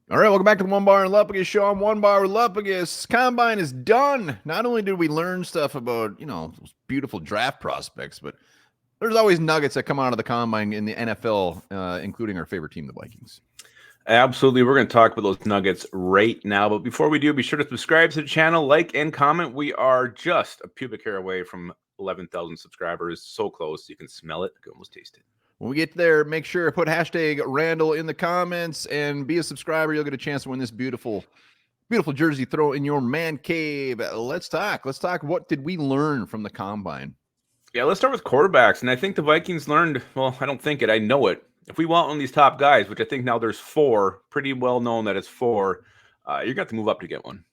All right, welcome back to the Onebar and Lupagus show. I'm Onebar with Lupagus. Combine is done. Not only did we learn stuff about, those beautiful draft prospects, but there's always nuggets that come out of the combine in the NFL, including our favorite team, the Vikings. Absolutely. We're going to talk about those nuggets right now. But before we do, be sure to subscribe to the channel, like, and comment. We are just a pubic hair away from 11,000 subscribers. So close. You can smell it. You can almost taste it. When we get there, make sure to put hashtag Randall in the comments and be a subscriber. You'll get a chance to win this beautiful jersey throw in your man cave. Let's talk. What did we learn from the combine? Yeah, let's start with quarterbacks. And I think the Vikings learned, well, I don't think it, I know it. If we want one of these top guys, which I think now there's four, pretty well known that it's four, you're going to have to move up to get one.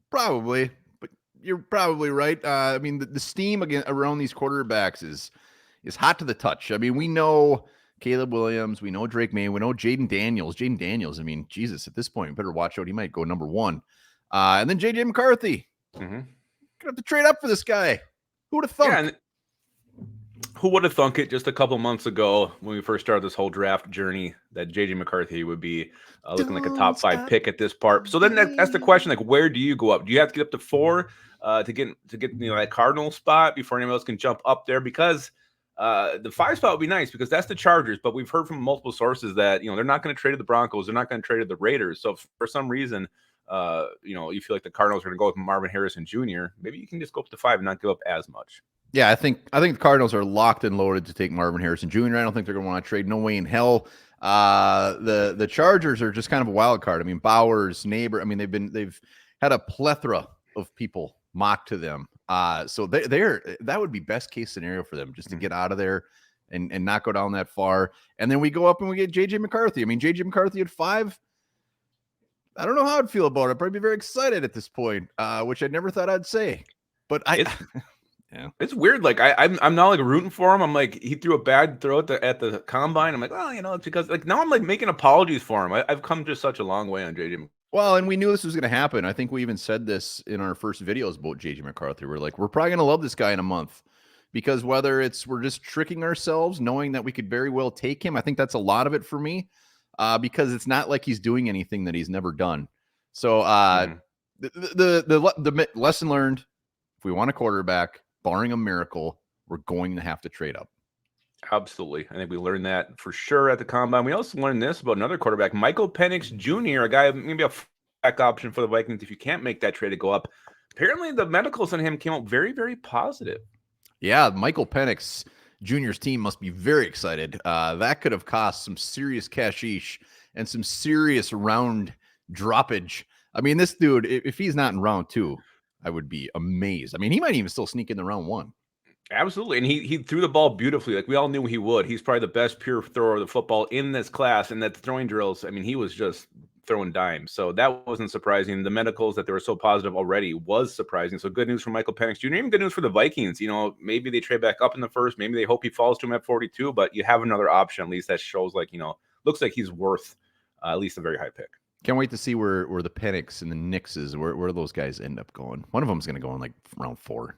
Probably, but you're probably right. I mean, the steam around these quarterbacks is hot to the touch. I mean, we know Caleb Williams, we know Drake May, we know Jaden Daniels. I mean, Jesus, at this point, we better watch out. He might go number one. And then JJ McCarthy. Gonna have to trade up for this guy. Who would have thunk? Yeah, who would have thunk it just a couple months ago when we first started this whole draft journy that JJ McCarthy would be looking like a top 5 pick at this part. So then that's the question, like, where do you go up? Do you have to get up to 4 to get that Cardinal spot before anyone else can jump up there? Because the 5 spot would be nice because that's the Chargers, but we've heard from multiple sources that they're not going to trade to the Broncos, they're not going to trade to the Raiders. So if for some reason you feel like the Cardinals are going to go with Marvin Harrison Jr., maybe you can just go up to 5 and not give up as much. Yeah, I think the Cardinals are locked and loaded to take Marvin Harrison Jr. I don't think they're going to want to trade. No way in hell. The Chargers are just kind of a wild card. I mean, Bowers, Neighbor. I mean, they've had a plethora of people mock to them. So that would be best case scenario for them, just to get out of there and not go down that far. And then we go up and we get JJ McCarthy. I mean, JJ McCarthy at 5. I don't know how I'd feel about it. I'd probably be very excited at this point, which I never thought I'd say. But yeah, it's weird. Like I'm not like rooting for him. I'm like, he threw a bad throw at the combine. I'm like, well, it's because like now I'm like making apologies for him. I've come just such a long way on JJ. Well, and we knew this was going to happen. I think we even said this in our first videos about JJ McCarthy. We're like, we're probably going to love this guy in a month, because whether we're just tricking ourselves, knowing that we could very well take him. I think that's a lot of it for me, because it's not like he's doing anything that he's never done. So the lesson learned: if we want a quarterback, barring a miracle, we're going to have to trade up. Absolutely. I think we learned that for sure at the combine. We also learned this about another quarterback, Michael Penix Jr., a guy, maybe a back option for the Vikings if you can't make that trade to go up. Apparently, the medicals on him came out very, very positive. Yeah, Michael Penix Jr.'s team must be very excited. That could have cost some serious cashish and some serious round droppage. I mean, this dude, if he's not in round 2, I would be amazed. I mean, he might even still sneak into round 1. Absolutely. And he threw the ball beautifully. Like we all knew he would. He's probably the best pure thrower of the football in this class. And that throwing drills, I mean, he was just throwing dimes. So that wasn't surprising. The medicals that they were so positive already was surprising. So good news for Michael Penix Jr. Even good news for the Vikings. Maybe they trade back up in the first. Maybe they hope he falls to him at 42. But you have another option, at least that shows like, looks like he's worth at least a very high pick. Can't wait to see where the Penix and the Knicks where those guys end up going. One of them is going to go in like round 4.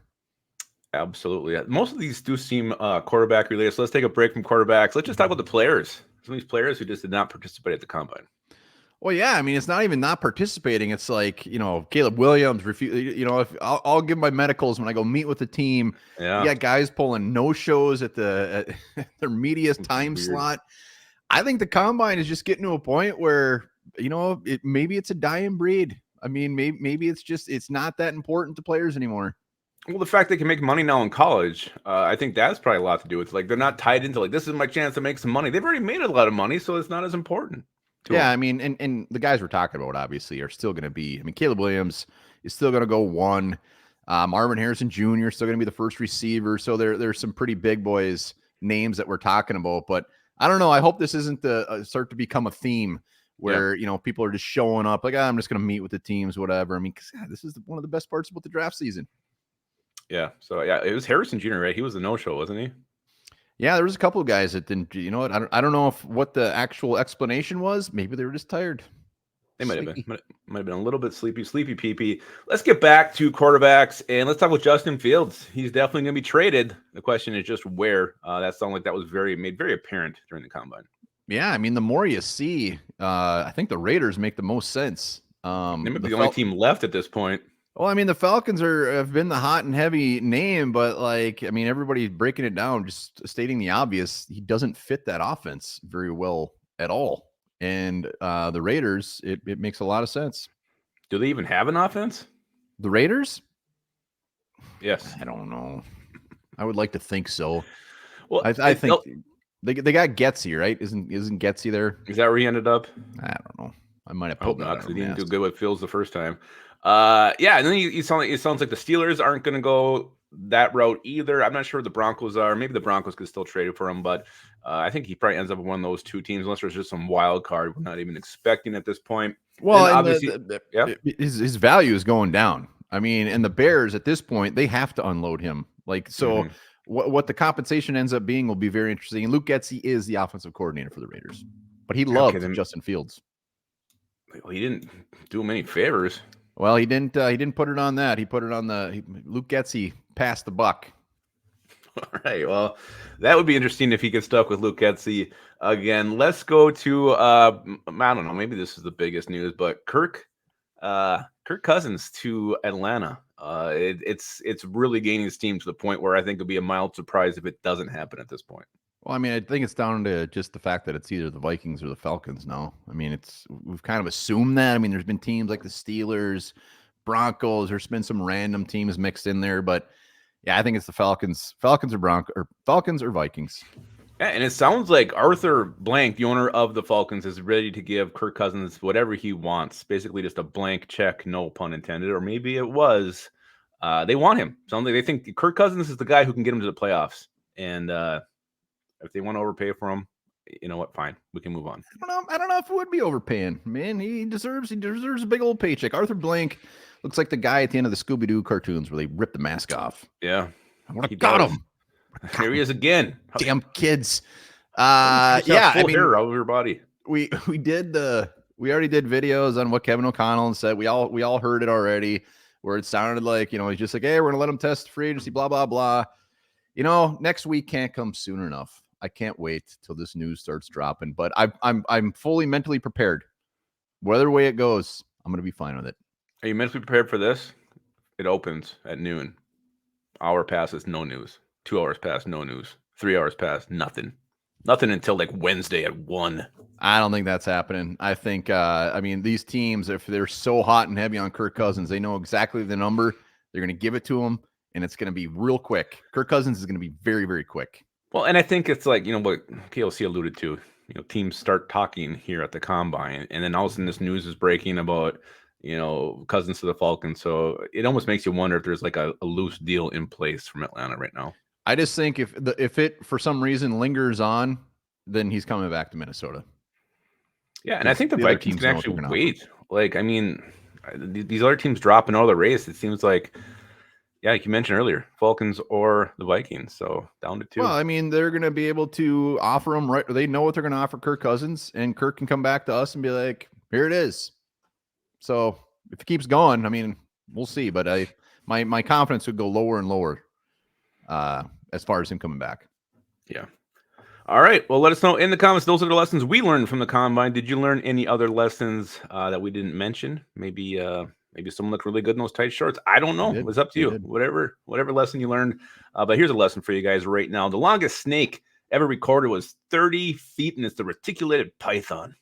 Absolutely. Most of these do seem quarterback related. So let's take a break from quarterbacks. Let's just talk about the players. Some of these players who just did not participate at the combine. Well, yeah. I mean, it's not even not participating. It's like, Caleb Williams refused. If I'll give my medicals when I go meet with the team. Yeah. You got guys pulling no shows at their media time slot. I think the combine is just getting to a point where, maybe it's a dying breed. I mean, maybe it's not that important to players anymore. Well, the fact they can make money now in college, I think that's probably a lot to do with like they're not tied into like this is my chance to make some money. They've already made a lot of money, so it's not as important. Yeah, I mean, and the guys we're talking about obviously are still going to be. I mean, Caleb Williams is still going to go 1. Marvin Harrison Jr. is still going to be the first receiver. So there's some pretty big boys names that we're talking about. But I don't know. I hope this isn't start to become a theme where people are just showing up like I'm just going to meet with the teams, whatever. I mean, because this is one of the best parts about the draft season. Yeah. So, yeah, it was Harrison Jr., right? He was the no-show, wasn't he? Yeah, there was a couple of guys that didn't, I don't know what the actual explanation was. Maybe they were just tired. They might have been. Might have been a little bit sleepy peepee. Let's get back to quarterbacks, and let's talk with Justin Fields. He's definitely going to be traded. The question is just where. That sounded like that was made very apparent during the combine. Yeah, I mean, the more you see, I think the Raiders make the most sense. They might be the only team left at this point. Well, I mean, the Falcons have been the hot and heavy name, but like, I mean, everybody's breaking it down, just stating the obvious. He doesn't fit that offense very well at all. And the Raiders, it makes a lot of sense. Do they even have an offense? The Raiders? Yes. I don't know. I would like to think so. Well, I think they got Getsy, right? Isn't Getsy there? Is that where he ended up? I don't know. I might have put that not because he didn't do good with Fields the first time. Yeah, and then it sounds like the Steelers aren't going to go that route either. I'm not sure where the Broncos are. Maybe the Broncos could still trade it for him, but I think he probably ends up with one of those two teams, unless there's just some wild card we're not even expecting at this point. Well, and obviously, his value is going down. I mean, and the Bears at this point, they have to unload him. Like, so what the compensation ends up being will be very interesting. And Luke Getsy is the offensive coordinator for the Raiders, but he loved Justin Fields. Well, he didn't do him any favors. Well, he didn't put it on that. He put it on Luke Getsy passed the buck. All right. Well, that would be interesting if he gets stuck with Luke Getsy again. Let's go to I don't know. Maybe this is the biggest news, but Kirk Cousins to Atlanta. It's really gaining steam to the point where I think it'll be a mild surprise if it doesn't happen at this point. Well, I mean, I think it's down to just the fact that it's either the Vikings or the Falcons now. I mean, we've kind of assumed that. I mean, there's been teams like the Steelers, Broncos, there's been some random teams mixed in there, but yeah, I think it's the Falcons or Vikings. Yeah, and it sounds like Arthur Blank, the owner of the Falcons, is ready to give Kirk Cousins whatever he wants. Basically just a blank check, no pun intended, or maybe it was. They want him. Sounds like they think Kirk Cousins is the guy who can get them to the playoffs. And if they want to overpay for him, you know what? Fine, we can move on. I don't know if it would be overpaying. Man, he deserves a big old paycheck. Arthur Blank looks like the guy at the end of the Scooby-Doo cartoons where they rip the mask off. Yeah, I want to got him. Here he is again. Damn kids. Yeah, I mean, hair out of your body. We already did videos on what Kevin O'Connell said. We all heard it already, where it sounded like, he's just like, hey, we're gonna let him test free agency, blah blah blah. Next week can't come soon enough. I can't wait till this news starts dropping, but I'm fully mentally prepared. Whatever way it goes, I'm going to be fine with it. Are you mentally prepared for this? It opens at noon. Hour passes, no news. 2 hours pass, no news. 3 hours pass, nothing. Nothing until like Wednesday at 1. I don't think that's happening. I think, these teams, if they're so hot and heavy on Kirk Cousins, they know exactly the number. They're going to give it to him, and it's going to be real quick. Kirk Cousins is going to be very, very quick. Well, and I think it's like, what KLC alluded to, teams start talking here at the combine, and then all of a sudden this news is breaking about, Cousins to the Falcons. So it almost makes you wonder if there's like a loose deal in place from Atlanta right now. I just think if it for some reason lingers on, then he's coming back to Minnesota. Yeah, and I think the Vikings can actually wait. Like, I mean, these other teams dropping out of the race, it seems like, yeah, like you mentioned earlier, Falcons or the Vikings. So down to 2. Well, I mean, they're going to be able to offer him right. They know what they're going to offer Kirk Cousins, and Kirk can come back to us and be like, here it is. So if it keeps going, I mean, we'll see. But my confidence would go lower and lower as far as him coming back. Yeah. All right. Well, let us know in the comments. Those are the lessons we learned from the combine. Did you learn any other lessons that we didn't mention? Maybe someone looked really good in those tight shorts. I don't know. It was up to you. Whatever lesson you learned. But here's a lesson for you guys right now. The longest snake ever recorded was 30 feet, and it's the reticulated python.